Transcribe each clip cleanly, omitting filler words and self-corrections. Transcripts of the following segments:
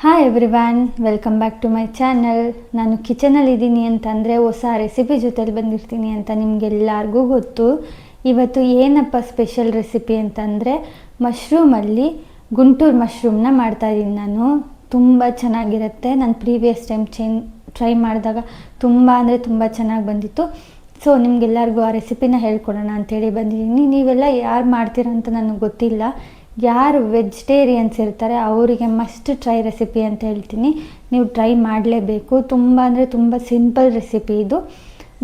Hi everyone, welcome back to my channel. ನಾನು ಕಿಚನಲ್ಲಿದ್ದೀನಿ ಅಂತಂದರೆ ಹೊಸ ರೆಸಿಪಿ ಜೊತೆಲಿ ಬಂದಿರ್ತೀನಿ ಅಂತ ನಿಮಗೆಲ್ಲರಿಗೂ ಗೊತ್ತು. ಇವತ್ತು ಏನಪ್ಪ ಸ್ಪೆಷಲ್ ರೆಸಿಪಿ ಅಂತಂದರೆ ಮಶ್ರೂಮಲ್ಲಿ ಗುಂಟೂರು ಮಶ್ರೂಮ್ನ ಮಾಡ್ತಾಯಿದ್ದೀನಿ ನಾನು. ತುಂಬ ಚೆನ್ನಾಗಿರುತ್ತೆ. ನಾನು ಪ್ರೀವಿಯಸ್ ಟೈಮ್ ಟ್ರೈ ಮಾಡಿದಾಗ ತುಂಬ ಚೆನ್ನಾಗಿ ಬಂದಿತ್ತು. ಸೊ ನಿಮಗೆಲ್ಲರಿಗೂ ಆ ರೆಸಿಪಿನ ಹೇಳ್ಕೊಡೋಣ ಅಂಥೇಳಿ ಬಂದಿದ್ದೀನಿ. ನೀವೆಲ್ಲ ಯಾರು ಮಾಡ್ತೀರ ಅಂತ ನನಗೆ ಗೊತ್ತಿಲ್ಲ. ಯಾರು ವೆಜಿಟೇರಿಯನ್ಸ್ ಇರ್ತಾರೆ ಅವರಿಗೆ ಮಸ್ಟ್ ಟ್ರೈ ರೆಸಿಪಿ ಅಂತ ಹೇಳ್ತೀನಿ. ನೀವು ಟ್ರೈ ಮಾಡಲೇಬೇಕು. ತುಂಬ ಸಿಂಪಲ್ ರೆಸಿಪಿ ಇದು.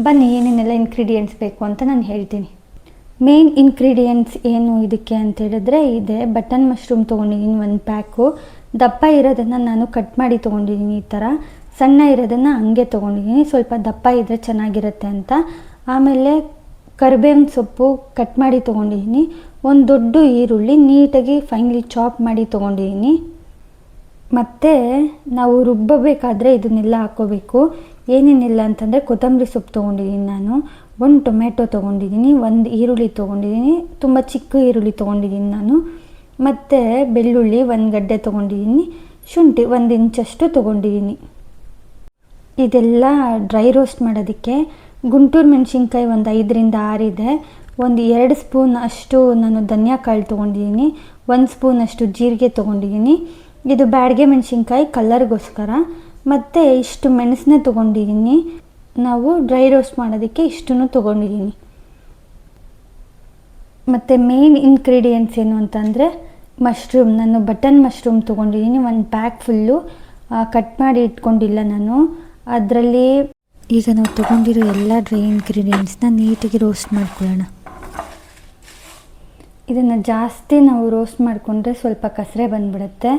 ಬನ್ನಿ ಏನೇನೆಲ್ಲ ಇಂಗ್ರೀಡಿಯೆಂಟ್ಸ್ ಬೇಕು ಅಂತ ನಾನು ಹೇಳ್ತೀನಿ. ಮೇನ್ ಇಂಗ್ರೀಡಿಯೆಂಟ್ಸ್ ಏನು ಇದಕ್ಕೆ ಅಂತ ಹೇಳಿದ್ರೆ ಇದೆ ಬಟನ್ ಮಶ್ರೂಮ್ ತೊಗೊಂಡಿದ್ದೀನಿ 1 ಪ್ಯಾಕು. ದಪ್ಪ ಇರೋದನ್ನು ನಾನು ಕಟ್ ಮಾಡಿ ತೊಗೊಂಡಿದ್ದೀನಿ. ಈ ಥರ ಸಣ್ಣ ಇರೋದನ್ನು ಹಂಗೆ ತೊಗೊಂಡಿದ್ದೀನಿ, ಸ್ವಲ್ಪ ದಪ್ಪ ಇದ್ದರೆ ಚೆನ್ನಾಗಿರುತ್ತೆ ಅಂತ. ಆಮೇಲೆ ಕರಿಬೇವಿನ ಸೊಪ್ಪು ಕಟ್ ಮಾಡಿ ತೊಗೊಂಡಿದ್ದೀನಿ. ಒಂದು ದೊಡ್ಡ ಈರುಳ್ಳಿ ನೀಟಾಗಿ ಫೈನ್ಲಿ ಚಾಪ್ ಮಾಡಿ ತೊಗೊಂಡಿದ್ದೀನಿ. ಮತ್ತು ನಾವು ರುಬ್ಬಬೇಕಾದ್ರೆ ಇದನ್ನೆಲ್ಲ ಹಾಕ್ಕೋಬೇಕು. ಏನೇನಿಲ್ಲ ಅಂತಂದರೆ ಕೊತ್ತಂಬರಿ ಸೊಪ್ಪು ತೊಗೊಂಡಿದ್ದೀನಿ ನಾನು, 1 ಟೊಮೆಟೊ ತೊಗೊಂಡಿದ್ದೀನಿ, 1 ಈರುಳ್ಳಿ ತೊಗೊಂಡಿದ್ದೀನಿ, ತುಂಬ ಚಿಕ್ಕ ಈರುಳ್ಳಿ ತೊಗೊಂಡಿದ್ದೀನಿ ನಾನು. ಮತ್ತು ಬೆಳ್ಳುಳ್ಳಿ 1 ಗಡ್ಡೆ ತೊಗೊಂಡಿದ್ದೀನಿ, ಶುಂಠಿ 1 ಇಂಚಷ್ಟು ತೊಗೊಂಡಿದ್ದೀನಿ. ಇದೆಲ್ಲ ಡ್ರೈ ರೋಸ್ಟ್ ಮಾಡೋದಕ್ಕೆ ಗುಂಟೂರು ಮೆಣಸಿನ್ಕಾಯಿ 5ರಿಂದ 6 ಇದೆ. 2 ಸ್ಪೂನ್ ಅಷ್ಟು ನಾನು ಧನಿಯಾ ಕಾಳು ತೊಗೊಂಡಿದ್ದೀನಿ, 1 ಸ್ಪೂನ್ ಅಷ್ಟು ಜೀರಿಗೆ ತೊಗೊಂಡಿದ್ದೀನಿ. ಇದು ಬ್ಯಾಡಗೆ ಮೆಣಸಿನ್ಕಾಯಿ ಕಲರ್ಗೋಸ್ಕರ. ಮತ್ತು ಇಷ್ಟು ಮೆಣಸನ್ನ ತೊಗೊಂಡಿದ್ದೀನಿ. ನಾವು ಡ್ರೈ ರೋಸ್ಟ್ ಮಾಡೋದಕ್ಕೆ ಇಷ್ಟನ್ನು ತೊಗೊಂಡಿದ್ದೀನಿ. ಮತ್ತು ಮೇನ್ ಇಂಗ್ರೀಡಿಯೆಂಟ್ಸ್ ಏನು ಅಂತಂದರೆ ಮಶ್ರೂಮ್. ನಾನು ಬಟನ್ ಮಶ್ರೂಮ್ ತೊಗೊಂಡಿದ್ದೀನಿ 1 ಪ್ಯಾಕ್ ಫುಲ್ಲು. ಕಟ್ ಮಾಡಿ ಇಟ್ಕೊಂಡಿಲ್ಲ ನಾನು. ಅದರಲ್ಲಿ ಈಗ ನಾವು ತೊಗೊಂಡಿರೋ ಎಲ್ಲ ಡ್ರೈ ಇಂಗ್ರೀಡಿಯೆಂಟ್ಸ್ನ ನೀಟಾಗಿ ರೋಸ್ಟ್ ಮಾಡ್ಕೊಳ್ಳೋಣ. ಇದನ್ನು ಜಾಸ್ತಿ ನಾವು ರೋಸ್ಟ್ ಮಾಡಿಕೊಂಡ್ರೆ ಸ್ವಲ್ಪ ಕಸರೆ ಬಂದುಬಿಡುತ್ತೆ.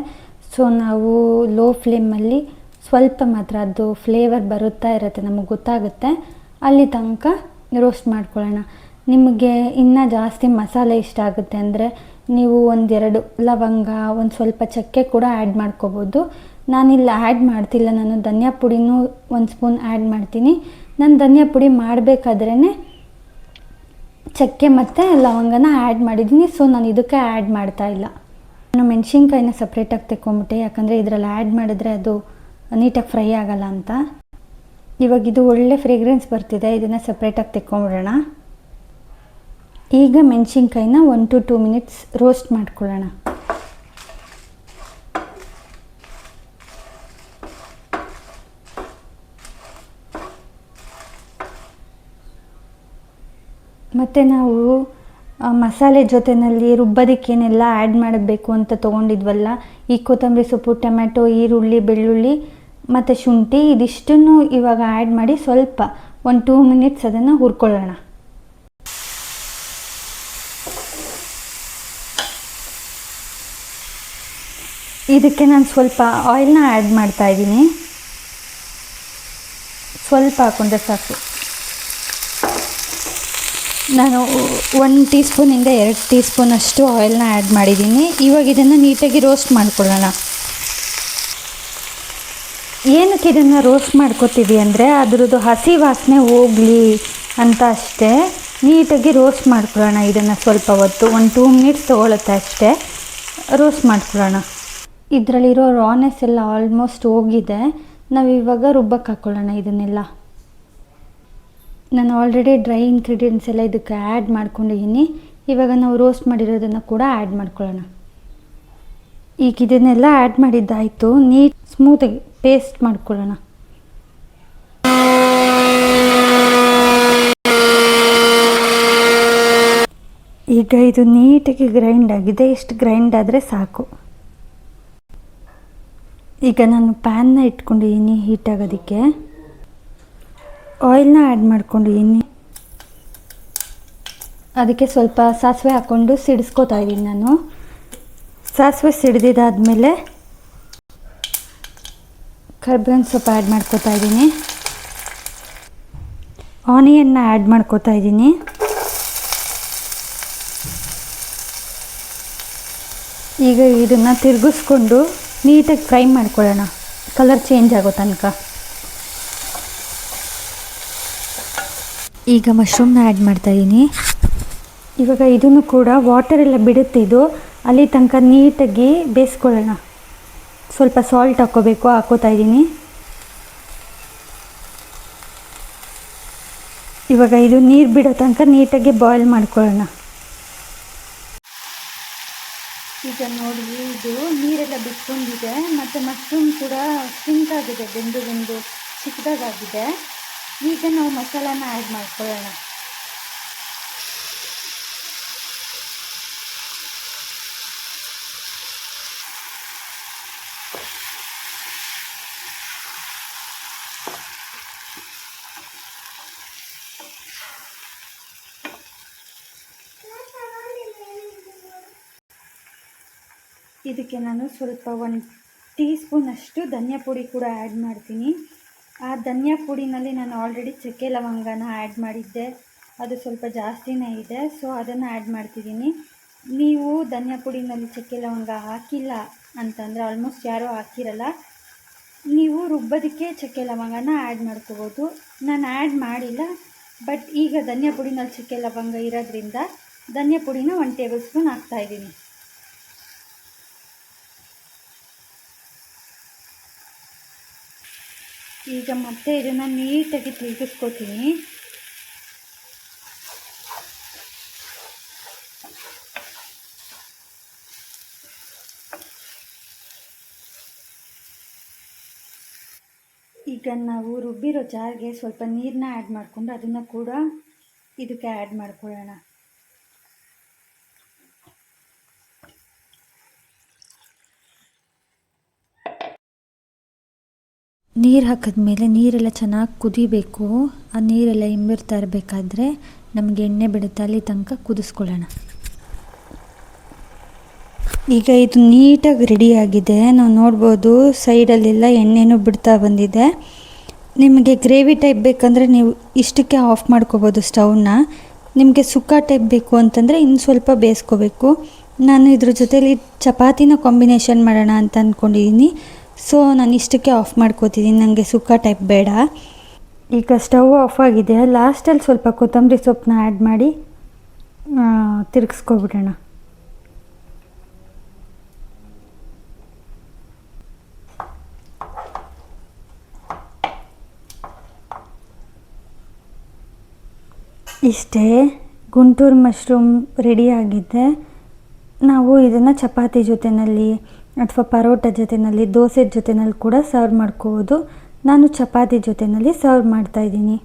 ಸೊ ನಾವು ಲೋ ಫ್ಲೇಮಲ್ಲಿ ಸ್ವಲ್ಪ ಮಾತ್ರ ಅದು ಫ್ಲೇವರ್ ಬರುತ್ತಾ ಇರುತ್ತೆ, ನಮಗೆ ಗೊತ್ತಾಗುತ್ತೆ, ಅಲ್ಲಿ ತನಕ ರೋಸ್ಟ್ ಮಾಡ್ಕೊಳ್ಳೋಣ. ನಿಮಗೆ ಇನ್ನೂ ಜಾಸ್ತಿ ಮಸಾಲೆ ಇಷ್ಟ ಆಗುತ್ತೆ ಅಂದರೆ ನೀವು 1-2 ಲವಂಗ, ಒಂದು ಸ್ವಲ್ಪ ಚಕ್ಕೆ ಕೂಡ ಆ್ಯಡ್ ಮಾಡ್ಕೋಬೋದು. ನಾನಿಲ್ಲಿ ಆ್ಯಡ್ ಮಾಡ್ತಿಲ್ಲ. ನಾನು ಧನಿಯಾ ಪುಡಿನೂ 1 ಸ್ಪೂನ್ ಆ್ಯಡ್ ಮಾಡ್ತೀನಿ. ನಾನು ಧನಿಯಾ ಪುಡಿ ಮಾಡಬೇಕಾದ್ರೇ ಚಕ್ಕೆ ಮತ್ತು ಲವಂಗನ ಆ್ಯಡ್ ಮಾಡಿದ್ದೀನಿ. ಸೊ ನಾನು ಇದಕ್ಕೆ ಆ್ಯಡ್ ಮಾಡ್ತಾಯಿಲ್ಲ. ನಾನು ಮೆಣಸಿನ್ಕಾಯಿನ ಸಪ್ರೇಟಾಗಿ ತೆಕ್ಕೊಂಬಿಟ್ಟೆ, ಯಾಕಂದರೆ ಇದರಲ್ಲಿ ಆ್ಯಡ್ ಮಾಡಿದ್ರೆ ಅದು ನೀಟಾಗಿ ಫ್ರೈ ಆಗೋಲ್ಲ ಅಂತ. ಇವಾಗ ಇದು ಒಳ್ಳೆ ಫ್ರೇಗ್ರೆನ್ಸ್ ಬರ್ತಿದೆ, ಇದನ್ನು ಸಪ್ರೇಟಾಗಿ ತೆಕ್ಕೊಂಬಿಡೋಣ. ಈಗ ಮೆಣಸಿನ್ಕಾಯಿನ 1 to 2 ಮಿನಿಟ್ಸ್ ರೋಸ್ಟ್ ಮಾಡ್ಕೊಳ್ಳೋಣ. ಮತ್ತು ನಾವು ಮಸಾಲೆ ಜೊತೆಯಲ್ಲಿ ರುಬ್ಬೋದಕ್ಕೇನೆಲ್ಲ ಆ್ಯಡ್ ಮಾಡಬೇಕು ಅಂತ ತೊಗೊಂಡಿದ್ವಲ್ಲ, ಈ ಕೊತ್ತಂಬರಿ ಸೊಪ್ಪು, ಟೊಮೆಟೊ, ಈರುಳ್ಳಿ, ಬೆಳ್ಳುಳ್ಳಿ ಮತ್ತು ಶುಂಠಿ, ಇದಿಷ್ಟನ್ನು ಇವಾಗ ಆ್ಯಡ್ ಮಾಡಿ ಸ್ವಲ್ಪ 1-2 ಮಿನಿಟ್ಸ್ ಅದನ್ನು ಹುರ್ಕೊಳ್ಳೋಣ. ಇದಕ್ಕೆ ನಾನು ಸ್ವಲ್ಪ ಆಯಿಲ್ನ ಆ್ಯಡ್ ಮಾಡ್ತಾಯಿದ್ದೀನಿ. ಸ್ವಲ್ಪ ಹಾಕ್ಕೊಂಡ್ರೆ ಸಾಕು. ನಾನು 1 ಟೀ ಸ್ಪೂನಿಂದ 2 ಟೀ ಸ್ಪೂನ್ ಅಷ್ಟು ಆಯಿಲ್ನ ಆ್ಯಡ್ ಮಾಡಿದ್ದೀನಿ. ಇವಾಗ ಇದನ್ನು ನೀಟಾಗಿ ರೋಸ್ಟ್ ಮಾಡ್ಕೊಳ್ಳೋಣ. ಏನಕ್ಕೆ ಇದನ್ನು ರೋಸ್ಟ್ ಮಾಡ್ಕೋತೀವಿ ಅಂದರೆ ಅದರದ್ದು ಹಸಿ ವಾಸನೆ ಹೋಗಲಿ ಅಂತ ಅಷ್ಟೇ. ನೀಟಾಗಿ ರೋಸ್ಟ್ ಮಾಡ್ಕೊಳ್ಳೋಣ. ಇದನ್ನು ಸ್ವಲ್ಪ ಹೊತ್ತು 1-2 ಮಿನಿಟ್ಸ್ ತೊಗೊಳುತ್ತೆ ಅಷ್ಟೇ. ರೋಸ್ಟ್ ಮಾಡ್ಕೊಳ್ಳೋಣ. ಇದರಲ್ಲಿರೋ ರಾನೆಸ್ ಎಲ್ಲ ಆಲ್ಮೋಸ್ಟ್ ಹೋಗಿದೆ. ನಾವು ಇವಾಗ ರುಬ್ಬಕ್ಕೆ ಹಾಕ್ಕೊಳ್ಳೋಣ ಇದನ್ನೆಲ್ಲ. ನಾನು ಆಲ್ರೆಡಿ ಡ್ರೈ ಇಂಗ್ರೀಡಿಯೆಂಟ್ಸ್ ಎಲ್ಲ ಇದಕ್ಕೆ ಆ್ಯಡ್ ಮಾಡ್ಕೊಂಡಿದ್ದೀನಿ. ಇವಾಗ ನಾವು ರೋಸ್ಟ್ ಮಾಡಿರೋದನ್ನು ಕೂಡ ಆ್ಯಡ್ ಮಾಡ್ಕೊಳ್ಳೋಣ. ಈಗ ಇದನ್ನೆಲ್ಲ ಆ್ಯಡ್ ಮಾಡಿದ್ದಾಯಿತು. ಸ್ಮೂತಾಗಿ ಪೇಸ್ಟ್ ಮಾಡ್ಕೊಳ್ಳೋಣ. ಈಗ ಇದು ನೀಟಾಗಿ ಗ್ರೈಂಡ್ ಆಗಿದೆ. ಇಷ್ಟು ಗ್ರೈಂಡ್ ಆದರೆ ಸಾಕು. ಈಗ ನಾನು ಪ್ಯಾನ್ನ ಇಟ್ಕೊಂಡಿದ್ದೀನಿ ಹೀಟ್ ಆಗೋದಕ್ಕೆ. ಆಯಿಲ್ನ ಆ್ಯಡ್ ಮಾಡ್ಕೊಂಡಿದ್ದೀನಿ. ಅದಕ್ಕೆ ಸ್ವಲ್ಪ ಸಾಸಿವೆ ಹಾಕ್ಕೊಂಡು ಸಿಡಿಸ್ಕೋತಾ ಇದ್ದೀನಿ ನಾನು. ಸಾಸಿವೆ ಸಿಡಿದಿದ್ದಾದಮೇಲೆ ಕರಿಬೇವಿನ ಸೊಪ್ಪು ಆ್ಯಡ್ ಮಾಡ್ಕೋತಾ ಇದ್ದೀನಿ. ಆನಿಯನ್ನ ಆ್ಯಡ್ ಮಾಡ್ಕೋತಾ ಇದ್ದೀನಿ. ಈಗ ಇದನ್ನು ತಿರುಗಿಸ್ಕೊಂಡು ನೀಟಾಗಿ ಫ್ರೈ ಮಾಡ್ಕೊಳ್ಳೋಣ, ಕಲರ್ ಚೇಂಜ್ ಆಗೋ ತನಕ. ಈಗ ಮಶ್ರೂಮ್ನ ಆ್ಯಡ್ ಮಾಡ್ತಾಯಿದ್ದೀನಿ. ಇವಾಗ ಇದನ್ನು ಕೂಡ ವಾಟರೆಲ್ಲ ಬಿಡುತ್ತೆ, ಇದು ಅಲ್ಲಿ ತನಕ ನೀಟಾಗಿ ಬೇಯಿಸ್ಕೊಳ್ಳೋಣ. ಸ್ವಲ್ಪ ಸಾಲ್ಟ್ ಹಾಕ್ಕೋತಾ ಇದ್ದೀನಿ. ಇವಾಗ ಇದು ನೀರು ಬಿಡೋ ತನಕ ನೀಟಾಗಿ ಬಾಯ್ಲ್ ಮಾಡ್ಕೊಳ್ಳೋಣ. ಈಗ ನೋಡಿ, ಇದು ನೀರೆಲ್ಲ ಬಿಟ್ಕೊಂಡಿದೆ ಮತ್ತು ಮಶ್ರೂಮ್ ಕೂಡ ಸಿಂಕ್ ಆಗಿದೆ, ಬೆಂದು ಚಿಕ್ಕದಾಗಿದೆ. ಈಗ ನಾವು ಮಸಾಲಾನ ಆ್ಯಡ್ ಮಾಡ್ಕೊಳ್ಳೋಣ. ಇದಕ್ಕೆ ನಾನು ಸ್ವಲ್ಪ 1 ಟೀ ಸ್ಪೂನಷ್ಟು ಧನಿಯಾ ಪುಡಿ ಕೂಡ ಆ್ಯಡ್ ಮಾಡ್ತೀನಿ. ಆ ಧನಿಯಾ ಪುಡಿನಲ್ಲಿ ನಾನು ಆಲ್ರೆಡಿ ಚಕ್ಕೆ ಲವಂಗನ ಆ್ಯಡ್ ಮಾಡಿದ್ದೆ, ಅದು ಸ್ವಲ್ಪ ಜಾಸ್ತಿನೇ ಇದೆ, ಸೊ ಅದನ್ನು ಆ್ಯಡ್ ಮಾಡ್ತಿದ್ದೀನಿ. ನೀವು ಧನಿಯಾ ಪುಡಿನಲ್ಲಿ ಚಕ್ಕೆ ಲವಂಗ ಹಾಕಿಲ್ಲ ಅಂತಂದರೆ, ಆಲ್ಮೋಸ್ಟ್ ಯಾರೂ ಹಾಕಿರಲ್ಲ, ನೀವು ರುಬ್ಬೋದಕ್ಕೆ ಚಕ್ಕೆ ಲವಂಗನ ಆ್ಯಡ್ ಮಾಡ್ಕೋಬೋದು. ನಾನು ಆ್ಯಡ್ ಮಾಡಿಲ್ಲ, ಬಟ್ ಈಗ ಧನಿಯಾ ಪುಡಿನಲ್ಲಿ ಚಕ್ಕೆ ಲವಂಗ ಇರೋದ್ರಿಂದ ಧನಿಯಾ ಪುಡಿನ 1 ಟೇಬಲ್ ಸ್ಪೂನ್ ಹಾಕ್ತಾಯಿದ್ದೀನಿ. ಈಗ ಮತ್ತೆ ಇದನ್ನು ನೀಟಾಗಿ ತಿರುಗಿಸ್ಕೊತೀನಿ. ಈಗ ನಾವು ರುಬ್ಬಿರೋ ಜಾರ್ಗೆ ಸ್ವಲ್ಪ ನೀರನ್ನ ಆ್ಯಡ್ ಮಾಡಿಕೊಂಡು ಅದನ್ನು ಕೂಡ ಇದಕ್ಕೆ ಆ್ಯಡ್ ಮಾಡ್ಕೊಳ್ಳೋಣ. ನೀರು ಹಾಕಿದ್ಮೇಲೆ ನೀರೆಲ್ಲ ಚೆನ್ನಾಗಿ ಕುದಿಬೇಕು. ಆ ನೀರೆಲ್ಲ ಇಂಬಿರ್ತಾ ಇರಬೇಕಾದ್ರೆ ನಮಗೆ ಎಣ್ಣೆ ಬಿಡುತ್ತೆ, ಅಲ್ಲಿ ತನಕ ಕುದಿಸ್ಕೊಳ್ಳೋಣ. ಈಗ ಇದು ನೀಟಾಗಿ ರೆಡಿಯಾಗಿದೆ. ನಾವು ನೋಡ್ಬೋದು ಸೈಡಲ್ಲೆಲ್ಲ ಎಣ್ಣೆನೂ ಬಿಡ್ತಾ ಬಂದಿದೆ. ನಿಮಗೆ ಗ್ರೇವಿ ಟೈಪ್ ಬೇಕಂದರೆ ನೀವು ಇಷ್ಟಕ್ಕೆ ಆಫ್ ಮಾಡ್ಕೋಬೋದು ಸ್ಟವ್ನ. ನಿಮಗೆ ಸುಕ್ಕ ಟೈಪ್ ಬೇಕು ಅಂತಂದರೆ ಇನ್ನು ಸ್ವಲ್ಪ ಬೇಯಿಸ್ಕೋಬೇಕು. ನಾನು ಇದ್ರ ಜೊತೆಲಿ ಚಪಾತಿನ ಕಾಂಬಿನೇಷನ್ ಮಾಡೋಣ ಅಂತ ಅಂದ್ಕೊಂಡಿದ್ದೀನಿ, ಸೊ ನಾನು ಇಷ್ಟಕ್ಕೆ ಆಫ್ ಮಾಡ್ಕೋತಿದ್ದೀನಿ, ನನಗೆ ಸುಕ್ಕ ಟೈಪ್ ಬೇಡ. ಈಗ ಸ್ಟವ್ ಆಫ್ ಆಗಿದೆ. ಲಾಸ್ಟಲ್ಲಿ ಸ್ವಲ್ಪ ಕೊತ್ತಂಬರಿ ಸೊಪ್ಪನ್ನ ಆ್ಯಡ್ ಮಾಡಿ ತಿರುಗಿಸ್ಕೊಬಿಡೋಣ. ಇಷ್ಟೇ, ಗುಂಟೂರು ಮಶ್ರೂಮ್ ರೆಡಿಯಾಗಿದೆ. ನಾವು ಇದನ್ನು ಚಪಾತಿ ಜೊತೆಯಲ್ಲಿ ಅಥವಾ ಪರೋಟ ಜೊತೆಯಲ್ಲಿ, ದೋಸೆ ಜೊತೆಯಲ್ಲಿ ಕೂಡ ಸರ್ವ್ ಮಾಡ್ಕೋಬೋದು. ನಾನು ಚಪಾತಿ ಜೊತೆಯಲ್ಲಿ ಸರ್ವ್ ಮಾಡ್ತಾಯಿದ್ದೀನಿ.